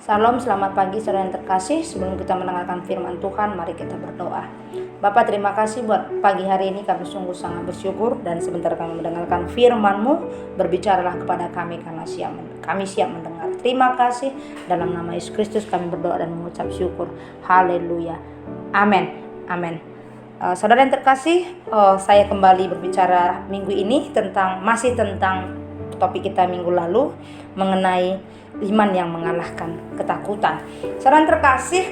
Salam, selamat pagi saudara yang terkasih. Sebelum kita mendengarkan firman Tuhan, mari kita berdoa. Bapak, terima kasih buat pagi hari ini, kami sungguh sangat bersyukur. Dan sebentar kami mendengarkan firman-Mu, berbicaralah kepada kami karena kami siap mendengar. Terima kasih, dalam nama Yesus Kristus kami berdoa dan mengucap syukur. Haleluya, amin, amin. Saudara yang terkasih, saya kembali berbicara minggu ini masih tentang topik kita minggu lalu, mengenai iman yang mengalahkan ketakutan. Saudara yang terkasih,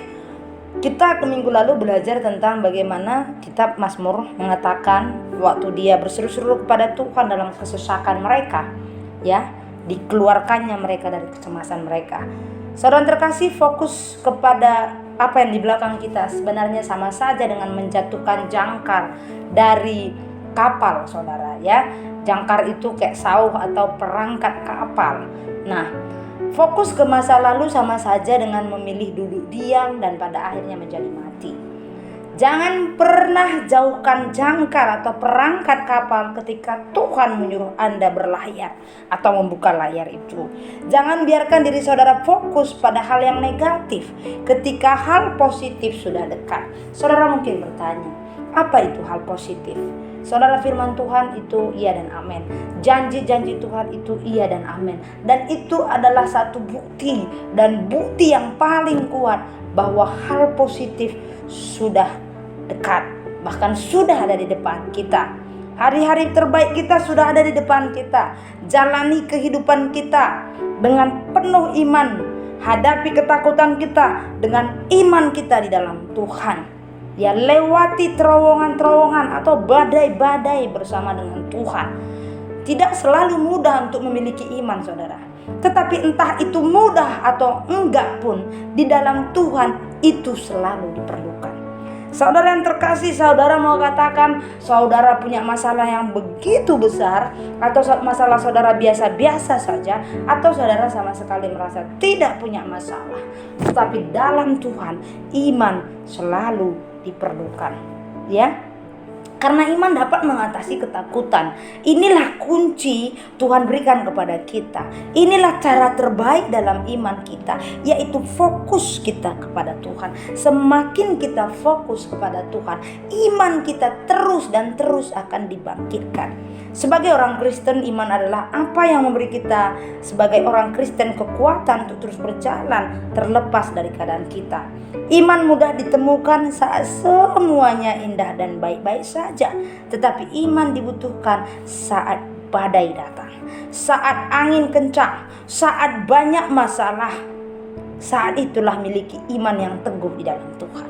kita ke minggu lalu belajar tentang bagaimana kitab Mazmur mengatakan waktu dia berseru-seru kepada Tuhan dalam kesesakan mereka, ya, dikeluarkannya mereka dari kecemasan mereka. Saudara yang terkasih, fokus kepada apa yang di belakang kita sebenarnya sama saja dengan menjatuhkan jangkar dari kapal, saudara, ya. Jangkar itu kayak sauh atau perangkat kapal. Nah, fokus ke masa lalu sama saja dengan memilih duduk diam dan pada akhirnya menjadi mati. Jangan pernah jauhkan jangkar atau perangkat kapal ketika Tuhan menyuruh Anda berlayar atau membuka layar itu. Jangan biarkan diri saudara fokus pada hal yang negatif ketika hal positif sudah dekat. Saudara mungkin bertanya, apa itu hal positif? Saudara, firman Tuhan itu iya dan amin. Janji-janji Tuhan itu iya dan amin. Dan itu adalah satu bukti, dan bukti yang paling kuat bahwa hal positif sudah dekat, bahkan sudah ada di depan kita. Hari-hari terbaik kita sudah ada di depan kita. Jalani kehidupan kita dengan penuh iman. Hadapi ketakutan kita dengan iman kita di dalam Tuhan. Ya, lewati terowongan-terowongan atau badai-badai bersama dengan Tuhan. Tidak selalu mudah untuk memiliki iman, saudara. Tetapi entah itu mudah atau enggak pun, di dalam Tuhan itu selalu diperlukan. Saudara yang terkasih, saudara mau katakan saudara punya masalah yang begitu besar, atau masalah saudara biasa-biasa saja, atau saudara sama sekali merasa tidak punya masalah. Tetapi dalam Tuhan, iman selalu diperlukan, ya. Karena iman dapat mengatasi ketakutan. Inilah kunci Tuhan berikan kepada kita. Inilah cara terbaik dalam iman kita, yaitu fokus kita kepada Tuhan. Semakin kita fokus kepada Tuhan, iman kita terus dan terus akan dibangkitkan. Sebagai orang Kristen, iman adalah apa yang memberi kita sebagai orang Kristen kekuatan untuk terus berjalan terlepas dari keadaan kita. Iman mudah ditemukan saat semuanya indah dan baik-baik saja. Tetapi iman dibutuhkan saat badai datang, saat angin kencang, saat banyak masalah. Saat itulah miliki iman yang teguh di dalam Tuhan.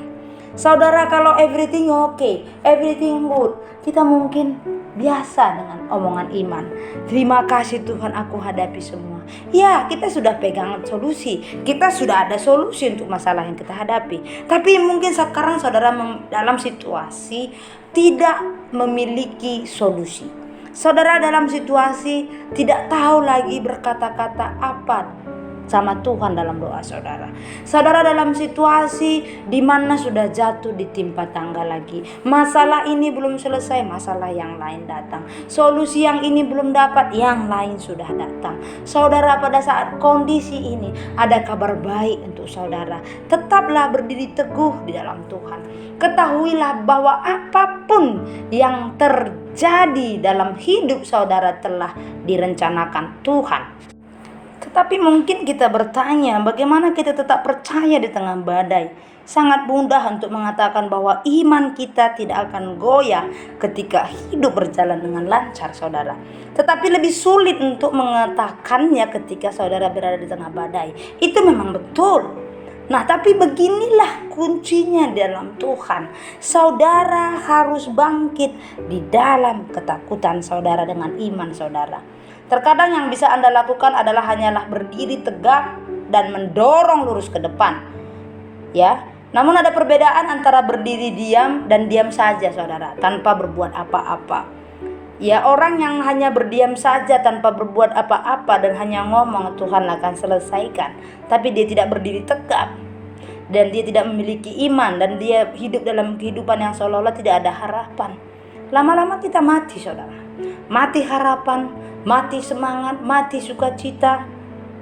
Saudara, kalau everything okay, everything good, kita mungkin biasa dengan omongan iman. Terima kasih Tuhan, aku hadapi semua. Ya, kita sudah pegang solusi. Kita sudah ada solusi untuk masalah yang kita hadapi. Tapi mungkin sekarang saudara dalam situasi tidak memiliki solusi. Saudara dalam situasi tidak tahu lagi berkata-kata apa sama Tuhan dalam doa saudara. Saudara dalam situasi di mana sudah jatuh ditimpa tangga lagi. Masalah ini belum selesai, masalah yang lain datang. Solusi yang ini belum dapat, yang lain sudah datang. Saudara, pada saat kondisi ini ada kabar baik untuk saudara. Tetaplah berdiri teguh di dalam Tuhan. Ketahuilah bahwa apapun yang terjadi dalam hidup saudara telah direncanakan Tuhan. Tetapi mungkin kita bertanya, bagaimana kita tetap percaya di tengah badai? Sangat mudah untuk mengatakan bahwa iman kita tidak akan goyah ketika hidup berjalan dengan lancar, saudara. Tetapi lebih sulit untuk mengatakannya ketika saudara berada di tengah badai. Itu memang betul. Nah, tapi beginilah kuncinya dalam Tuhan. Saudara harus bangkit di dalam ketakutan saudara dengan iman saudara. Terkadang yang bisa Anda lakukan adalah hanyalah berdiri tegak dan mendorong lurus ke depan, ya. Namun ada perbedaan antara berdiri diam dan diam saja, saudara, tanpa berbuat apa-apa. Ya, orang yang hanya berdiam saja tanpa berbuat apa-apa dan hanya ngomong Tuhan akan selesaikan, tapi dia tidak berdiri tegak dan dia tidak memiliki iman dan dia hidup dalam kehidupan yang seolah-olah tidak ada harapan. Lama-lama kita mati, saudara. Mati harapan, mati semangat, mati sukacita,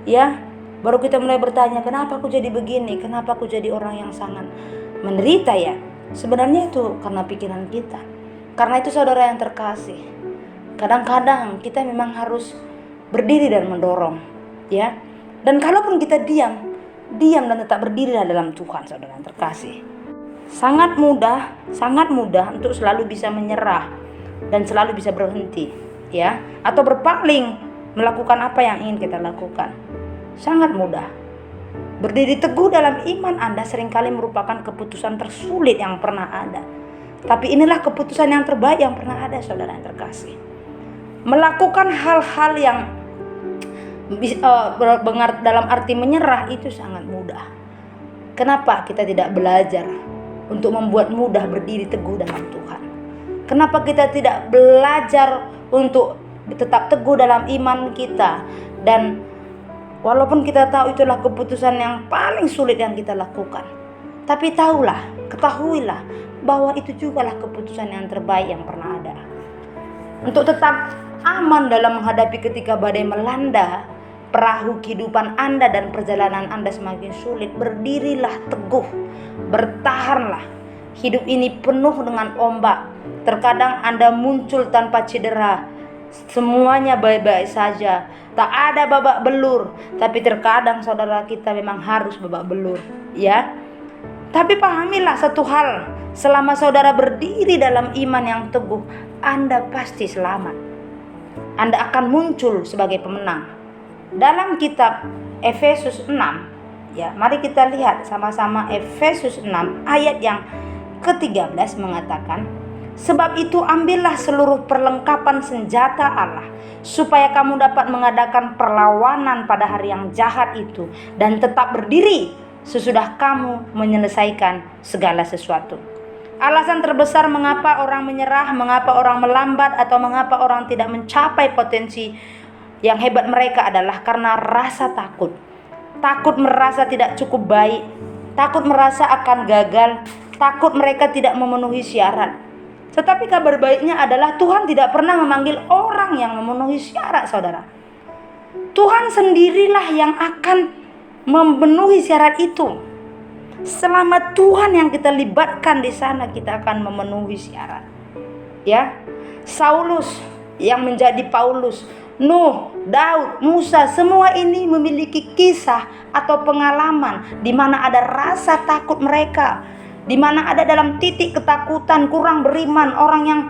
ya. Baru kita mulai bertanya, kenapa aku jadi begini? Kenapa aku jadi orang yang sangat menderita ya? Sebenarnya itu karena pikiran kita. Karena itu saudara yang terkasih, kadang-kadang kita memang harus berdiri dan mendorong, ya. Dan kalaupun kita diam dan tetap berdiri dalam Tuhan, saudara yang terkasih. Sangat mudah untuk selalu bisa menyerah dan selalu bisa berhenti, ya, atau berpaling melakukan apa yang ingin kita lakukan. Sangat mudah. Berdiri teguh dalam iman Anda seringkali merupakan keputusan tersulit yang pernah ada. Tapi inilah keputusan yang terbaik yang pernah ada, saudara yang terkasih. Melakukan hal-hal yang dalam arti menyerah itu sangat mudah. Kenapa kita tidak belajar untuk membuat mudah berdiri teguh dalam Tuhan? Kenapa kita tidak belajar untuk tetap teguh dalam iman kita? Dan walaupun kita tahu itulah keputusan yang paling sulit yang kita lakukan, tapi ketahuilah bahwa itu jugalah keputusan yang terbaik yang pernah ada. Untuk tetap aman dalam menghadapi ketika badai melanda perahu kehidupan Anda dan perjalanan Anda semakin sulit, berdirilah teguh, bertahanlah. Hidup ini penuh dengan ombak. Terkadang Anda muncul tanpa cedera, semuanya baik-baik saja, tak ada babak belur. Tapi terkadang saudara kita memang harus babak belur, ya. Tapi pahamilah satu hal, selama saudara berdiri dalam iman yang teguh, Anda pasti selamat. Anda akan muncul sebagai pemenang. Dalam kitab Efesus 6, ya, mari kita lihat sama-sama Efesus 6 ayat yang ke-13 mengatakan, sebab itu ambillah seluruh perlengkapan senjata Allah, supaya kamu dapat mengadakan perlawanan pada hari yang jahat itu, dan tetap berdiri sesudah kamu menyelesaikan segala sesuatu. Alasan terbesar mengapa orang menyerah, mengapa orang melambat, atau mengapa orang tidak mencapai potensi yang hebat mereka adalah karena rasa takut. Takut merasa tidak cukup baik, takut merasa akan gagal, takut mereka tidak memenuhi syarat. Tetapi kabar baiknya adalah Tuhan tidak pernah memanggil orang yang memenuhi syarat, saudara. Tuhan sendirilah yang akan memenuhi syarat itu. Selama Tuhan yang kita libatkan di sana, kita akan memenuhi syarat. Ya, Saulus yang menjadi Paulus, Nuh, Daud, Musa, semua ini memiliki kisah atau pengalaman di mana ada rasa takut mereka, di mana ada dalam titik ketakutan, kurang beriman, orang yang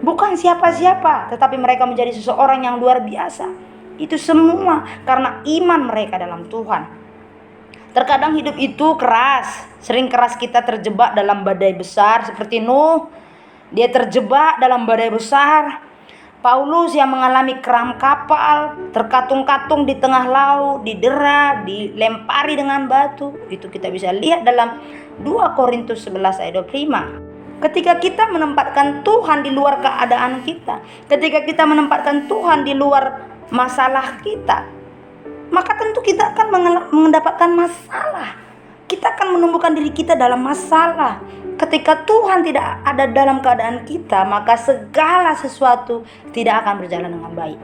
bukan siapa-siapa, tetapi mereka menjadi seseorang yang luar biasa. Itu semua karena iman mereka dalam Tuhan. Terkadang hidup itu keras, sering keras kita terjebak dalam badai besar seperti Nuh. Dia terjebak dalam badai besar. Paulus yang mengalami keram kapal, terkatung-katung di tengah laut, didera, dilempari dengan batu. Itu kita bisa lihat dalam 2 Korintus 11 ayat 25. Ketika kita menempatkan Tuhan di luar keadaan kita, ketika kita menempatkan Tuhan di luar masalah kita, maka tentu kita akan mendapatkan masalah. Kita akan menumbuhkan diri kita dalam masalah. Ketika Tuhan tidak ada dalam keadaan kita, maka segala sesuatu tidak akan berjalan dengan baik.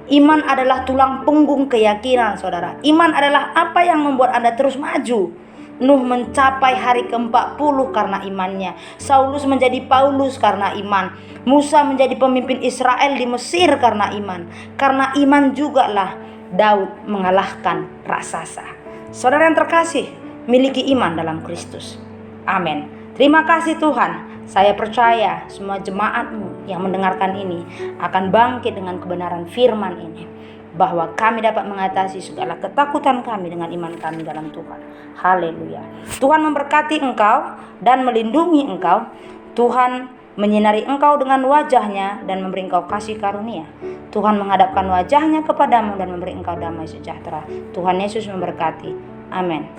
Iman adalah tulang punggung keyakinan, saudara. Iman adalah apa yang membuat Anda terus maju. Nuh mencapai hari ke-40 karena imannya. Saulus menjadi Paulus karena iman. Musa menjadi pemimpin Israel di Mesir karena iman. Karena iman jugalah Daud mengalahkan raksasa. Saudara yang terkasih, miliki iman dalam Kristus. Amin. Terima kasih Tuhan. Saya percaya semua jemaat-Mu yang mendengarkan ini akan bangkit dengan kebenaran firman ini, bahwa kami dapat mengatasi segala ketakutan kami dengan iman kami dalam Tuhan. Haleluya. Tuhan memberkati engkau dan melindungi engkau. Tuhan menyinari engkau dengan wajah-Nya dan memberi engkau kasih karunia. Tuhan menghadapkan wajah-Nya kepadamu dan memberi engkau damai sejahtera. Tuhan Yesus memberkati. Amin.